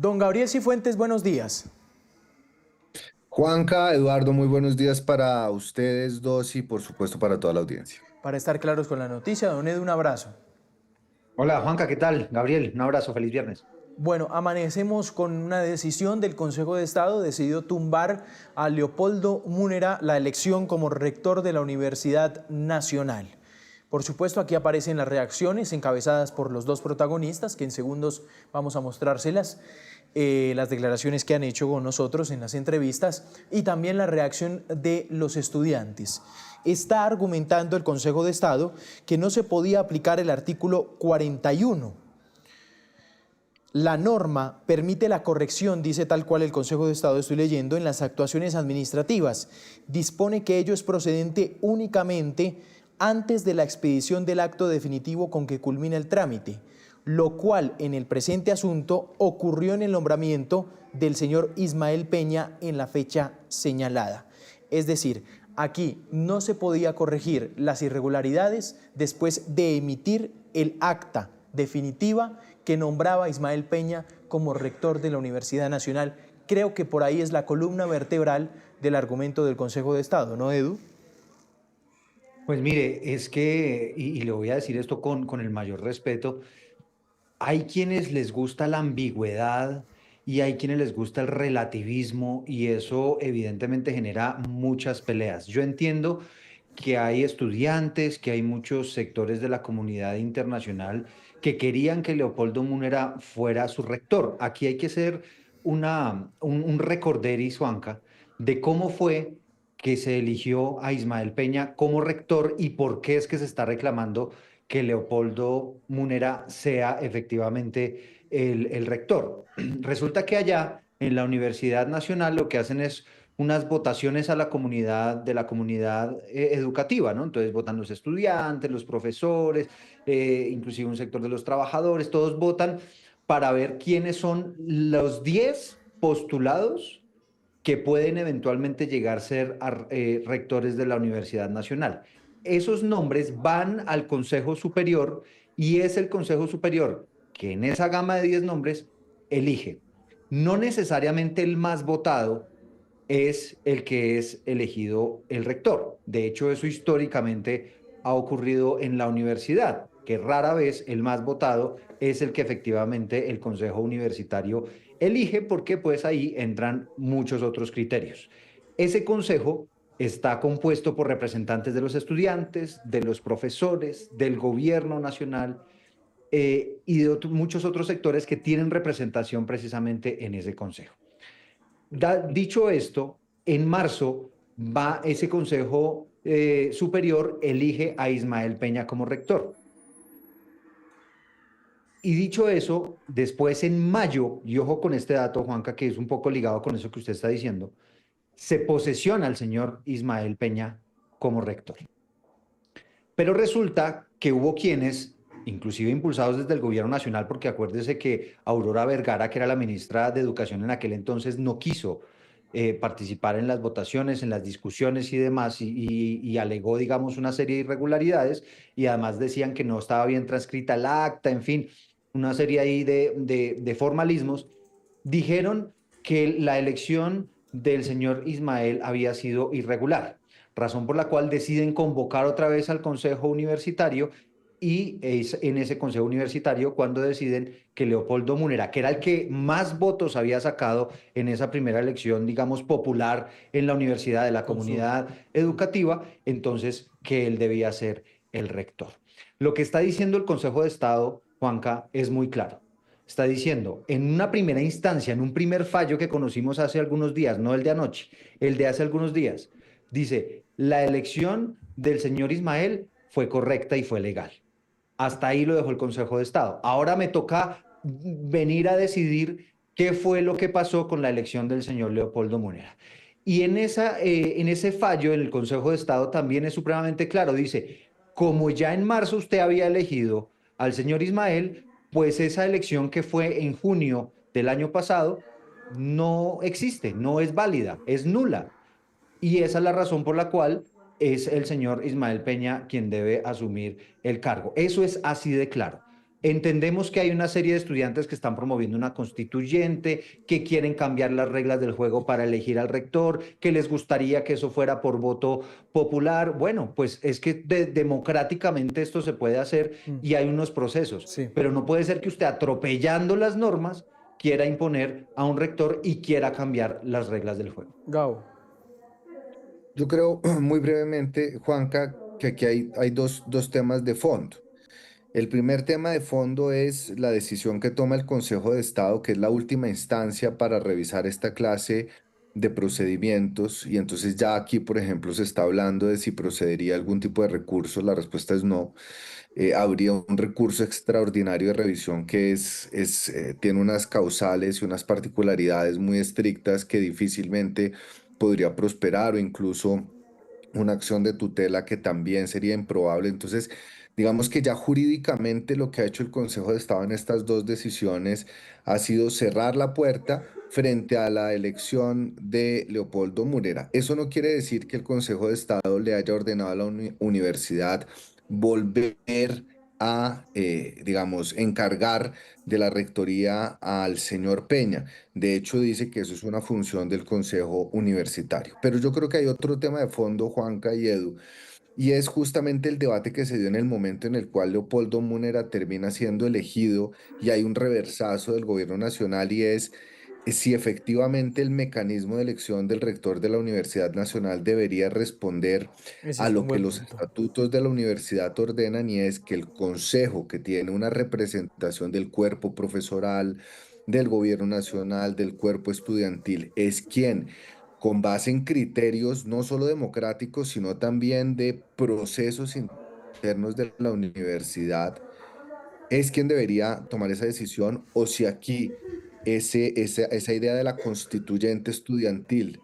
Don Gabriel Cifuentes, buenos días. Juanca, Eduardo, muy buenos días para ustedes dos y por supuesto para toda la audiencia. Para estar claros con la noticia, don Edu, un abrazo. Hola Juanca, ¿qué tal? Gabriel, un abrazo, feliz viernes. Bueno, amanecemos con una decisión del Consejo de Estado, decidió tumbar a Leopoldo Múnera la elección como rector de la Universidad Nacional. Por supuesto, aquí aparecen las reacciones encabezadas por los dos protagonistas, que en segundos vamos a mostrárselas, las declaraciones que han hecho con nosotros en las entrevistas y también la reacción de los estudiantes. Está argumentando el Consejo de Estado que no se podía aplicar el artículo 41. La norma permite la corrección, dice tal cual el Consejo de Estado, estoy leyendo, en las actuaciones administrativas. Dispone que ello es procedente únicamente antes de la expedición del acto definitivo con que culmina el trámite, lo cual en el presente asunto ocurrió en el nombramiento del señor Ismael Peña en la fecha señalada. Es decir, aquí no se podía corregir las irregularidades después de emitir el acta definitiva que nombraba a Ismael Peña como rector de la Universidad Nacional. Creo que por ahí es la columna vertebral del argumento del Consejo de Estado, ¿no, Edu? Pues mire, es que, y le voy a decir esto con el mayor respeto, hay quienes les gusta la ambigüedad y hay quienes les gusta el relativismo y eso evidentemente genera muchas peleas. Yo entiendo que hay estudiantes, que hay muchos sectores de la comunidad internacional que querían que Leopoldo Múnera fuera su rector. Aquí hay que hacer un recorderis, Juanca, de cómo fue que se eligió a Ismael Peña como rector y por qué es que se está reclamando que Leopoldo Múnera sea efectivamente el rector. Resulta que allá en la Universidad Nacional lo que hacen es unas votaciones a la comunidad, de la comunidad educativa, ¿no? Entonces votan los estudiantes, los profesores, inclusive un sector de los trabajadores, todos votan para ver quiénes son los 10 postulados que pueden eventualmente llegar a ser rectores de la Universidad Nacional. Esos nombres van al Consejo Superior y es el Consejo Superior que en esa gama de 10 nombres elige. No necesariamente el más votado es el que es elegido el rector. De hecho, eso históricamente ha ocurrido en la universidad, que rara vez el más votado es el que efectivamente el Consejo Universitario elige, porque pues ahí entran muchos otros criterios. Ese consejo está compuesto por representantes de los estudiantes, de los profesores, del gobierno nacional y de muchos otros sectores que tienen representación precisamente en ese consejo. Dicho esto, en marzo va ese Consejo Superior, elige a Ismael Peña como rector. Y dicho eso, después en mayo, y ojo con este dato, Juanca, que es un poco ligado con eso que usted está diciendo, se posesiona al señor Ismael Peña como rector. Pero resulta que hubo quienes, inclusive impulsados desde el gobierno nacional, porque acuérdese que Aurora Vergara, que era la ministra de Educación en aquel entonces, no quiso participar en las votaciones, en las discusiones y demás, y alegó, digamos, una serie de irregularidades, y además decían que no estaba bien transcrita el acta, en fin, una serie ahí de formalismos. Dijeron que la elección del señor Ismael había sido irregular, razón por la cual deciden convocar otra vez al Consejo Universitario y es en ese Consejo Universitario cuando deciden que Leopoldo Múnera, que era el que más votos había sacado en esa primera elección, digamos, popular en la universidad, de la comunidad educativa, entonces que él debía ser el rector. Lo que está diciendo el Consejo de Estado, Juanca, es muy claro. Está diciendo, en una primera instancia, en un primer fallo que conocimos hace algunos días, no el de anoche, el de hace algunos días, dice, la elección del señor Ismael fue correcta y fue legal. Hasta ahí lo dejó el Consejo de Estado. Ahora me toca venir a decidir qué fue lo que pasó con la elección del señor Leopoldo Múnera. Y en ese fallo, en el Consejo de Estado, también es supremamente claro. Dice, como ya en marzo usted había elegido al señor Ismael, pues esa elección que fue en junio del año pasado no existe, no es válida, es nula. Y esa es la razón por la cual es el señor Ismael Peña quien debe asumir el cargo. Eso es así de claro. Entendemos que hay una serie de estudiantes que están promoviendo una constituyente, que quieren cambiar las reglas del juego para elegir al rector, que les gustaría que eso fuera por voto popular. Bueno, pues es que democráticamente esto se puede hacer Mm, y hay unos procesos, sí, pero no puede ser que usted atropellando las normas quiera imponer a un rector y quiera cambiar las reglas del juego. Gabo. Yo creo muy brevemente, Juanca, que aquí hay dos temas de fondo. El primer tema de fondo es la decisión que toma el Consejo de Estado, que es la última instancia para revisar esta clase de procedimientos. Y entonces ya aquí, por ejemplo, se está hablando de si procedería algún tipo de recurso. La respuesta es no. Habría un recurso extraordinario de revisión que tiene unas causales y unas particularidades muy estrictas que difícilmente podría prosperar o incluso una acción de tutela que también sería improbable. Entonces, digamos que ya jurídicamente lo que ha hecho el Consejo de Estado en estas dos decisiones ha sido cerrar la puerta frente a la elección de Leopoldo Murera. Eso no quiere decir que el Consejo de Estado le haya ordenado a la universidad volver a, digamos, encargar de la rectoría al señor Peña. De hecho, dice que eso es una función del Consejo Universitario. Pero yo creo que hay otro tema de fondo, Juanca y Edu, y es justamente el debate que se dio en el momento en el cual Leopoldo Múnera termina siendo elegido y hay un reversazo del gobierno nacional y es si efectivamente el mecanismo de elección del rector de la Universidad Nacional debería responder Ese a es un lo que buen los punto. estatutos de la universidad ordenan y es que el consejo, que tiene una representación del cuerpo profesoral, del gobierno nacional, del cuerpo estudiantil, es quien, con base en criterios no solo democráticos, sino también de procesos internos de la universidad, es quien debería tomar esa decisión o si aquí esa idea de la constituyente estudiantil,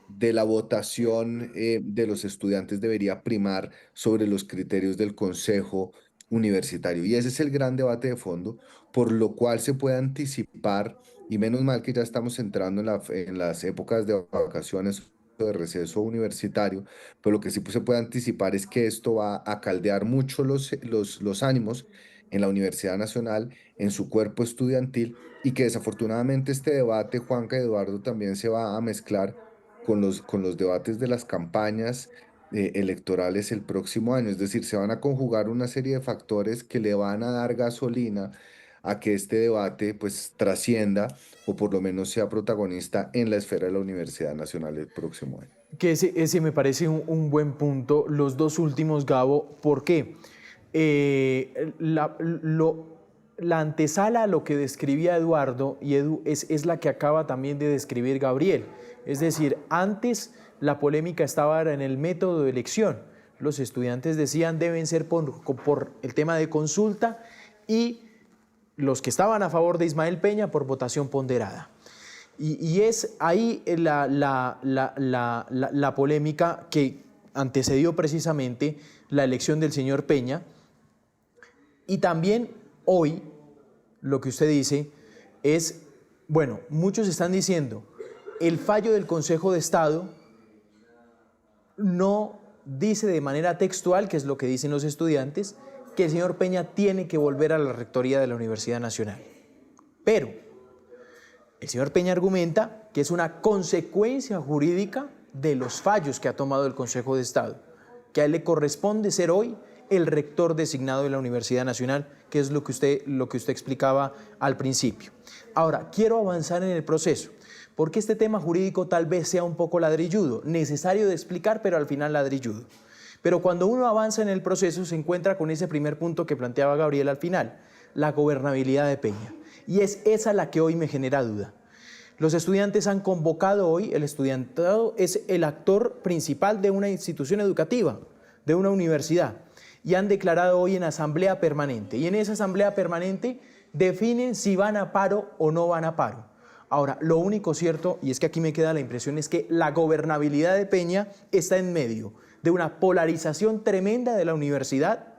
de la votación de los estudiantes debería primar sobre los criterios del consejo universitario. Y ese es el gran debate de fondo, por lo cual se puede anticipar, y menos mal que ya estamos entrando en las épocas de vacaciones o de receso universitario, pero lo que sí se puede anticipar es que esto va a caldear mucho los ánimos en la Universidad Nacional, en su cuerpo estudiantil, y que desafortunadamente este debate, Juanca y Eduardo, también se va a mezclar con los debates de las campañas electorales el próximo año. Es decir, se van a conjugar una serie de factores que le van a dar gasolina a que este debate pues trascienda o por lo menos sea protagonista en la esfera de la Universidad Nacional el próximo año. Que ese me parece un buen punto. Los dos últimos, Gabo, ¿por qué? La antesala a lo que describía Eduardo y Edu es la que acaba también de describir Gabriel. Es decir, antes la polémica estaba en el método de elección. Los estudiantes decían deben ser por el tema de consulta y los que estaban a favor de Ismael Peña por votación ponderada. Y es ahí la polémica que antecedió precisamente la elección del señor Peña. Y también hoy lo que usted dice es, bueno, muchos están diciendo, el fallo del Consejo de Estado no dice de manera textual, que es lo que dicen los estudiantes, que el señor Peña tiene que volver a la rectoría de la Universidad Nacional. Pero el señor Peña argumenta que es una consecuencia jurídica de los fallos que ha tomado el Consejo de Estado, que a él le corresponde ser hoy el rector designado de la Universidad Nacional, que es lo que usted explicaba al principio. Ahora, quiero avanzar en el proceso, porque este tema jurídico tal vez sea un poco ladrilludo, necesario de explicar, pero al final ladrilludo. Pero cuando uno avanza en el proceso se encuentra con ese primer punto que planteaba Gabriel al final, la gobernabilidad de Peña. Y es esa la que hoy me genera duda. Los estudiantes han convocado hoy, el estudiantado es el actor principal de una institución educativa, de una universidad, y han declarado hoy en asamblea permanente. Y en esa asamblea permanente definen si van a paro o no van a paro. Ahora, lo único cierto, y es que aquí me queda la impresión, es que la gobernabilidad de Peña está en medio de una polarización tremenda de la universidad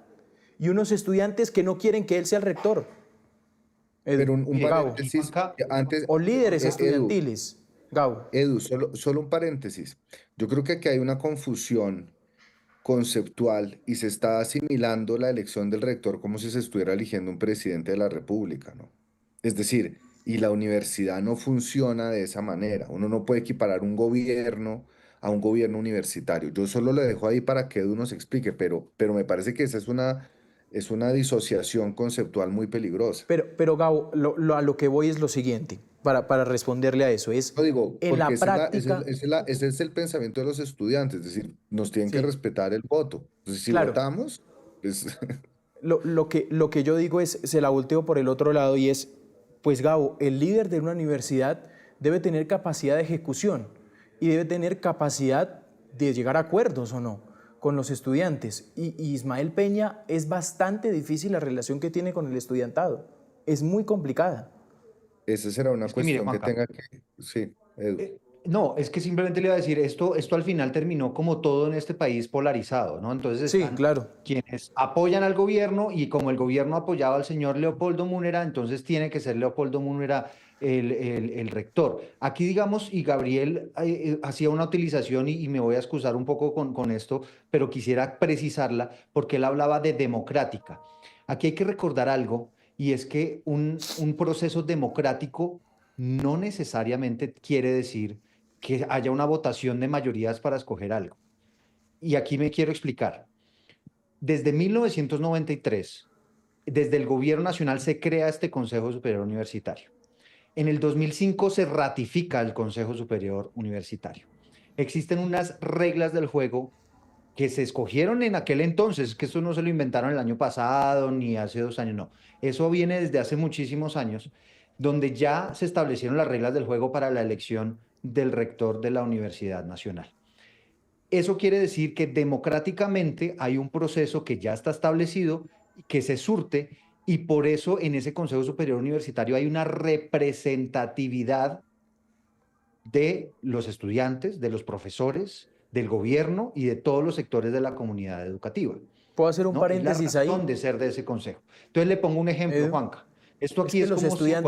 y unos estudiantes que no quieren que él sea el rector. Edu, Pero un Mire, Gabo, y paréntesis, Juanca, antes, o líderes Edu, estudiantiles, Gabo. Edu, solo un paréntesis. Yo creo que aquí hay una confusión conceptual y se está asimilando la elección del rector como si se estuviera eligiendo un presidente de la República, ¿no? Es decir, y la universidad no funciona de esa manera. Uno no puede equiparar un gobierno a un gobierno universitario. Yo solo le dejo ahí para que Edu nos explique, pero me parece que esa es una disociación conceptual muy peligrosa. Pero Gabo, a lo que voy es lo siguiente, para responderle a eso, es Lo digo, en porque la práctica, ese es el pensamiento de los estudiantes, es decir, nos tienen que sí, respetar el voto. Entonces, si claro, votamos, pues lo que yo digo es, se la volteo por el otro lado y es, pues Gabo, el líder de una universidad debe tener capacidad de ejecución y debe tener capacidad de llegar a acuerdos o no con los estudiantes. Y Ismael Peña es bastante difícil la relación que tiene con el estudiantado, es muy complicada. esa será una Es que mire, cuestión que Juanca, tenga que, sí, Edu. no, es que simplemente le iba a decir, esto al final terminó como todo en este país polarizado, ¿no? Entonces Sí, están claro, quienes apoyan al gobierno y como el gobierno apoyaba al señor Leopoldo Múnera, entonces tiene que ser Leopoldo Múnera el rector. Aquí, digamos, y Gabriel hacía una utilización y me voy a excusar un poco con esto, pero quisiera precisarla porque él hablaba de democrática. Aquí hay que recordar algo y es que un proceso democrático no necesariamente quiere decir que haya una votación de mayorías para escoger algo. Y aquí me quiero explicar. Desde 1993, desde el Gobierno Nacional se crea este Consejo Superior Universitario. En el 2005 se ratifica el Consejo Superior Universitario. Existen unas reglas del juego que se escogieron en aquel entonces, que eso no se lo inventaron el año pasado ni hace 2 años, no. Eso viene desde hace muchísimos años, donde ya se establecieron las reglas del juego para la elección del rector de la Universidad Nacional. Eso quiere decir que democráticamente hay un proceso que ya está establecido, que se surte, y por eso en ese Consejo Superior Universitario hay una representatividad de los estudiantes, de los profesores, del gobierno y de todos los sectores de la comunidad educativa, puedo hacer un ¿no? Es la paréntesis razón ahí, de ser de ese consejo. Entonces le pongo un ejemplo, Edu. Juanca. Esto Es aquí que es como si cualquiera...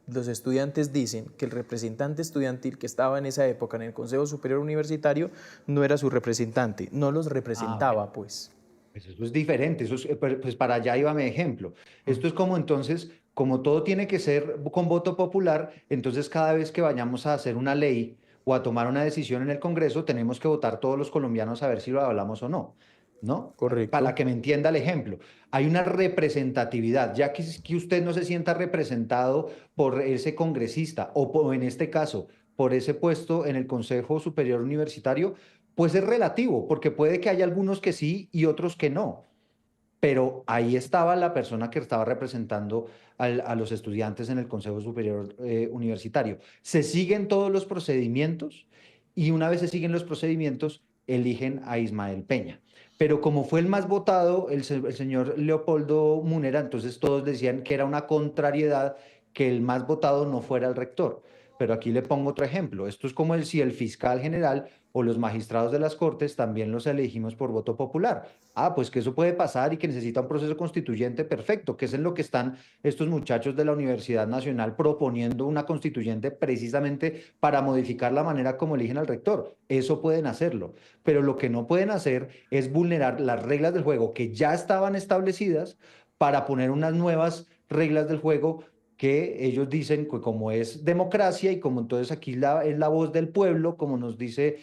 los estudiantes dicen que el representante estudiantil que estaba en esa época en el Consejo Superior Universitario no era su representante, no los Ah, bueno, representaba, pues. pues eso es diferente, eso es, pues para allá iba mi ejemplo. Mm. Esto es como entonces, como todo tiene que ser con voto popular, entonces cada vez que vayamos a hacer una ley o a tomar una decisión en el Congreso, tenemos que votar todos los colombianos a ver si lo hablamos o no, ¿no? Para Correcto. que me entienda el ejemplo. Hay una representatividad, ya que usted no se sienta representado por ese congresista o en este caso por ese puesto en el Consejo Superior Universitario, pues es relativo, porque puede que haya algunos que sí y otros que no, pero ahí estaba la persona que estaba representando a los estudiantes en el Consejo Superior Universitario. Se siguen todos los procedimientos y una vez se siguen los procedimientos, eligen a Ismael Peña. Pero como fue el más votado, el señor Leopoldo Munera, entonces todos decían que era una contrariedad que el más votado no fuera el rector. Pero aquí le pongo otro ejemplo. Esto es como si el fiscal general o los magistrados de las cortes también los elegimos por voto popular. Ah, pues que eso puede pasar y que necesita un proceso constituyente perfecto, que es en lo que están estos muchachos de la Universidad Nacional proponiendo una constituyente precisamente para modificar la manera como eligen al rector. Eso pueden hacerlo, pero lo que no pueden hacer es vulnerar las reglas del juego que ya estaban establecidas para poner unas nuevas reglas del juego que ellos dicen que como es democracia y como entonces aquí es la voz del pueblo, como nos dice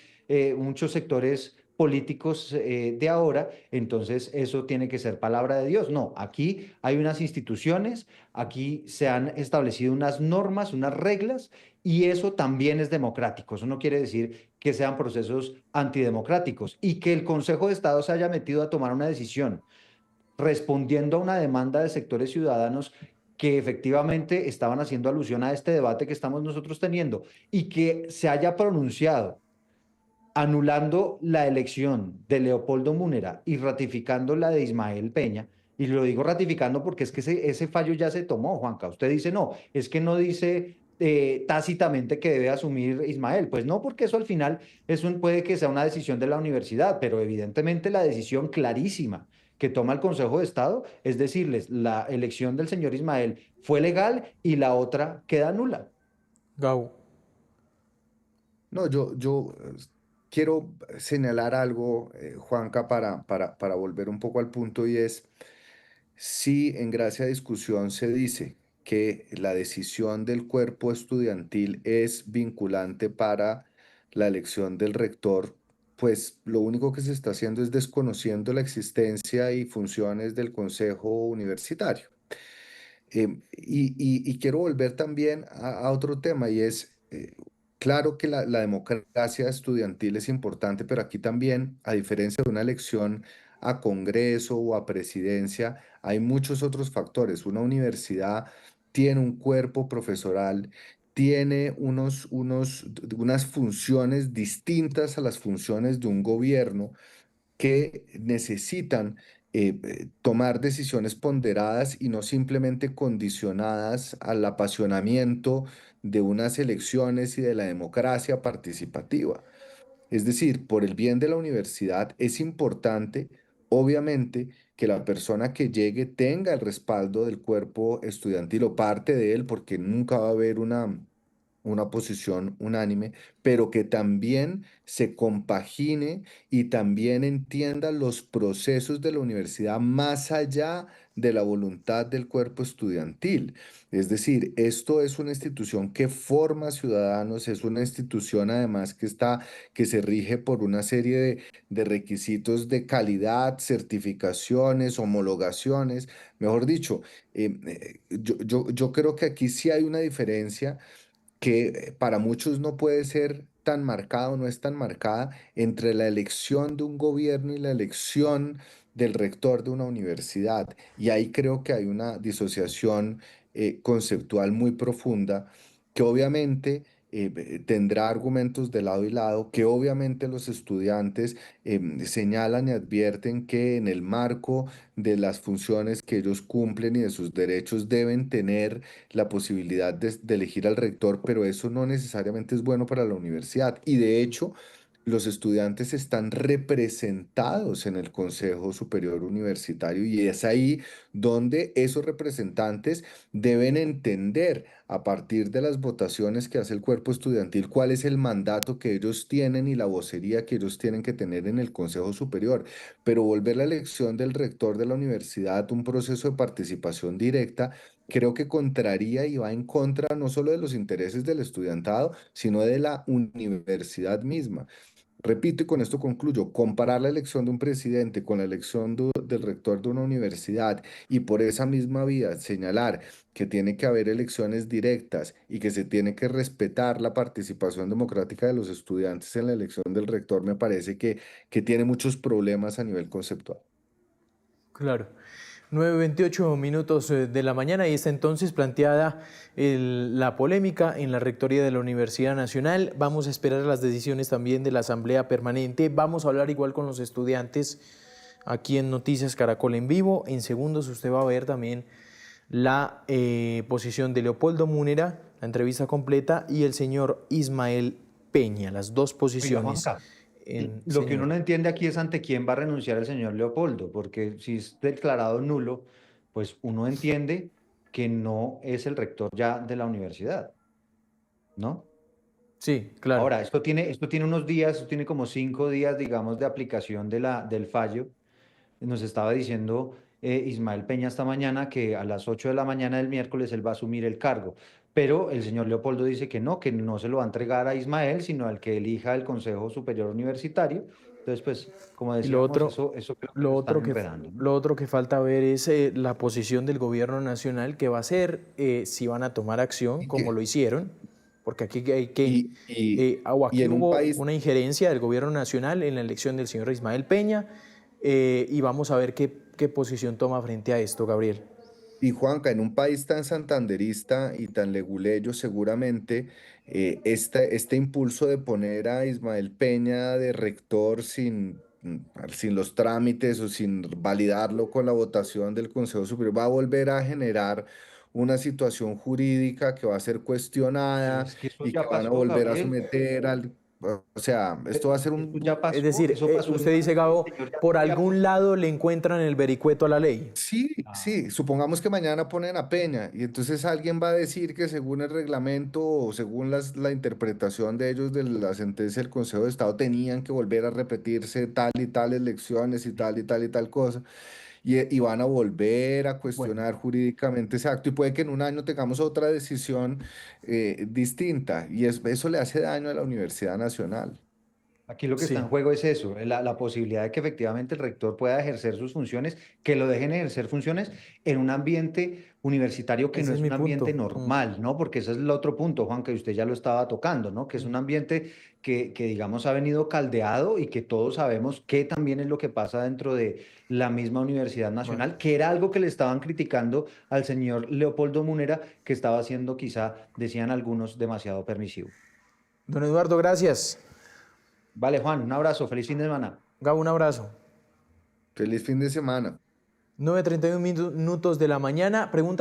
muchos sectores políticos de ahora, entonces eso tiene que ser palabra de Dios. No, aquí hay unas instituciones, aquí se han establecido unas normas, unas reglas, y eso también es democrático. Eso no quiere decir que sean procesos antidemocráticos y que el Consejo de Estado se haya metido a tomar una decisión respondiendo a una demanda de sectores ciudadanos que efectivamente estaban haciendo alusión a este debate que estamos nosotros teniendo y que se haya pronunciado anulando la elección de Leopoldo Múnera y ratificando la de Ismael Peña, y lo digo ratificando porque es que ese fallo ya se tomó, Juanca. Usted dice, no, es que no dice tácitamente que debe asumir Ismael. Pues no, porque eso al final puede que sea una decisión de la universidad, pero evidentemente la decisión clarísima que toma el Consejo de Estado es decirles, la elección del señor Ismael fue legal y la otra queda nula. Gabo. No, yo quiero señalar algo, Juanca, para volver un poco al punto y es, si en gracia de discusión se dice que la decisión del cuerpo estudiantil es vinculante para la elección del rector, pues lo único que se está haciendo es desconociendo la existencia y funciones del consejo universitario. Y quiero volver también a otro tema y es, claro que la democracia estudiantil es importante, pero aquí también, a diferencia de una elección a Congreso o a presidencia, hay muchos otros factores. Una universidad tiene un cuerpo profesoral, tiene unas funciones distintas a las funciones de un gobierno que necesitan tomar decisiones ponderadas y no simplemente condicionadas al apasionamiento de unas elecciones y de la democracia participativa. Es decir, por el bien de la universidad es importante, obviamente, que la persona que llegue tenga el respaldo del cuerpo estudiantil o parte de él, porque nunca va a haber una posición unánime, pero que también se compagine y también entienda los procesos de la universidad más allá de la voluntad del cuerpo estudiantil. Es decir, esto es una institución que forma ciudadanos, es una institución además que se rige por una serie de requisitos de calidad, certificaciones, homologaciones. Mejor dicho, yo creo que aquí sí hay una diferencia que para muchos no puede ser tan marcada o no es tan marcada entre la elección de un gobierno y la elección del rector de una universidad. Y ahí creo que hay una disociación conceptual muy profunda que obviamente tendrá argumentos de lado y lado, que obviamente los estudiantes señalan y advierten que en el marco de las funciones que ellos cumplen y de sus derechos deben tener la posibilidad de elegir al rector, pero eso no necesariamente es bueno para la universidad. Y de hecho, los estudiantes están representados en el Consejo Superior Universitario y es ahí donde esos representantes deben entender a partir de las votaciones que hace el cuerpo estudiantil cuál es el mandato que ellos tienen y la vocería que ellos tienen que tener en el Consejo Superior. Pero volver la elección del rector de la universidad un proceso de participación directa creo que contraría y va en contra no solo de los intereses del estudiantado, sino de la universidad misma. Repito y con esto concluyo, comparar la elección de un presidente con la elección del rector de una universidad y por esa misma vía señalar que tiene que haber elecciones directas y que se tiene que respetar la participación democrática de los estudiantes en la elección del rector, me parece que tiene muchos problemas a nivel conceptual. Claro. 9:28 minutos de la mañana y está entonces planteada la polémica en la rectoría de la Universidad Nacional. Vamos a esperar las decisiones también de la Asamblea Permanente. Vamos a hablar igual con los estudiantes aquí en Noticias Caracol en vivo. En segundos usted va a ver también la posición de Leopoldo Múnera, la entrevista completa, y el señor Ismael Peña, las dos Oiga, posiciones. Juanca, lo que uno Señor. no entiende aquí es ante quién va a renunciar el señor Leopoldo, porque si es declarado nulo, pues uno entiende que no es el rector ya de la universidad, ¿no? Sí, claro. Ahora, esto tiene unos días, esto tiene como 5 días, digamos, de aplicación del fallo. Nos estaba diciendo Ismael Peña esta mañana que a las 8 de la mañana del miércoles él va a asumir el cargo, pero el señor Leopoldo dice que no se lo va a entregar a Ismael, sino al que elija el Consejo Superior Universitario. Entonces, pues, como Y decíamos, eso creo que lo lo están otro que, enredando, ¿no? lo otro que falta ver es la posición del gobierno nacional que va a ser, si van a tomar acción Y, como que, lo hicieron, porque aquí hay que, y, y, o y aquí en un hubo país una injerencia del gobierno nacional en la elección del señor Ismael Peña, y vamos a ver qué posición toma frente a esto, Gabriel. Y Juanca, en un país tan santanderista y tan leguleyo, seguramente este impulso de poner a Ismael Peña de rector sin los trámites o sin validarlo con la votación del Consejo Superior va a volver a generar una situación jurídica que va a ser Pero cuestionada es que eso y que ya van a pasó, volver a Gabriel. someter al... O sea, esto va a ser Eso ya Es pasó, decir, eso pasó usted dice, el Gabo, señor ya por fue algún lado le encuentran el vericueto a la ley. Sí, Ah, sí, supongamos que mañana ponen a Peña y entonces alguien va a decir que según el reglamento o según la interpretación de ellos de la sentencia del Consejo de Estado tenían que volver a repetirse tal y tal elecciones y tal y tal y tal cosa y van a volver a Bueno, cuestionar jurídicamente ese acto y puede que en un año tengamos otra decisión distinta y eso le hace daño a la Universidad Nacional. aquí lo que está en sí, juego es eso, la posibilidad de que efectivamente el rector pueda ejercer sus funciones, que lo dejen ejercer funciones en un ambiente universitario que no ese es es mi un ambiente punto. normal, ¿no? Porque ese es el otro punto, Juan, que usted ya lo estaba tocando, ¿no? Que es un ambiente que digamos, ha venido caldeado y que todos sabemos que también es lo que pasa dentro de la misma Universidad Bueno, Nacional, que era algo que le estaban criticando al señor Leopoldo Munera, que estaba siendo quizá, decían algunos, demasiado permisivo. don Eduardo, gracias. Vale, Juan, un abrazo, feliz fin de semana. Gabo, un abrazo. Feliz fin de semana. 9:31 minutos de la mañana. Pregunta.